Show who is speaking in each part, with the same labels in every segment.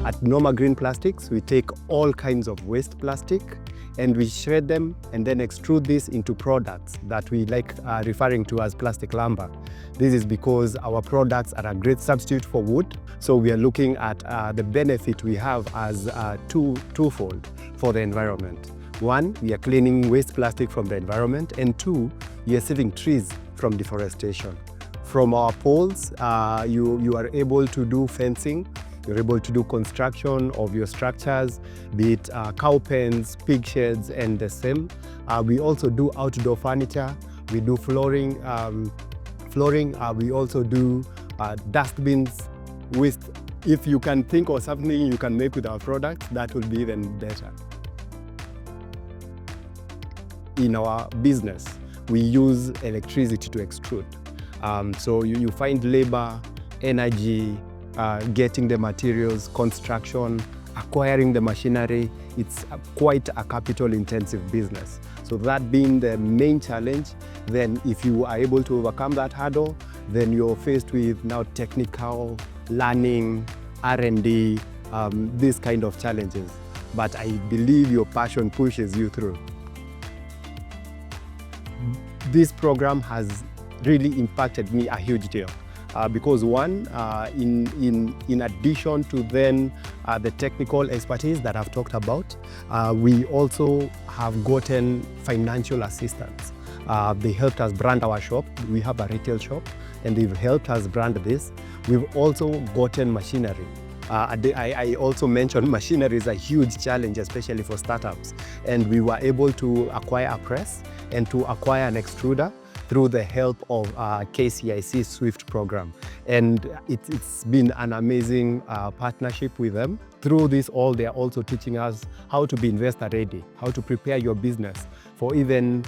Speaker 1: At Noma Green Plastics, we take all kinds of waste plastic and we shred them and then extrude this into products that we like referring to as plastic lumber. This is because our products are a great substitute for wood. So we are looking at the benefit we have as twofold for the environment. One, we are cleaning waste plastic from the environment, and two, we are saving trees from deforestation. From our poles, you are able to do fencing. You're able to do construction of your structures, be it cow pens, pig sheds, and the same. We also do outdoor furniture. We do flooring. We also do dustbins. If you can think of something you can make with our products, that will be even better. In our business, we use electricity to extrude. So you find labor, energy, getting the materials, construction, acquiring the machinery. It's quite a capital-intensive business. So that being the main challenge, then if you are able to overcome that hurdle, then you're faced with now technical learning, R&D, these kind of challenges. But I believe your passion pushes you through. This program has really impacted me a huge deal. Because one, in addition to then the technical expertise that I've talked about, we also have gotten financial assistance. They helped us brand our shop. We have a retail shop, and they've helped us brand this. We've also gotten machinery. I also mentioned machinery is a huge challenge, especially for startups. And we were able to acquire a press and to acquire an extruder through the help of KCIC SWIFT program. And it's been an amazing partnership with them. Through this all, they're also teaching us how to be investor ready, how to prepare your business for even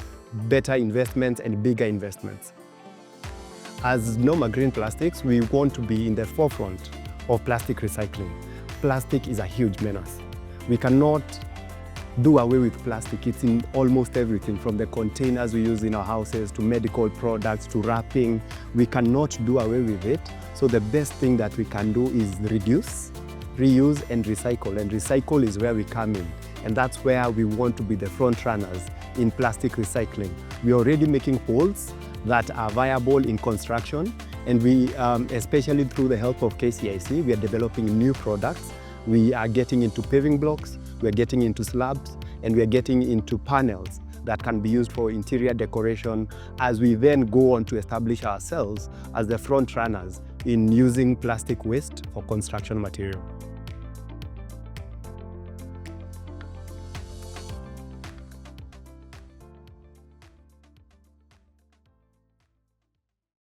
Speaker 1: better investments and bigger investments. As Noma Green Plastics, we want to be in the forefront of plastic recycling. Plastic is a huge menace. We cannot do away with plastic. It's in almost everything, from the containers we use in our houses to medical products to wrapping. We cannot do away with it. So the best thing that we can do is reduce, reuse, and recycle. And recycle is where we come in. And that's where we want to be the front runners in plastic recycling. We're already making poles that are viable in construction. And we, especially through the help of KCIC, we are developing new products. We are getting into paving blocks, we are getting into slabs, and we are getting into panels that can be used for interior decoration as we then go on to establish ourselves as the front runners in using plastic waste for construction material.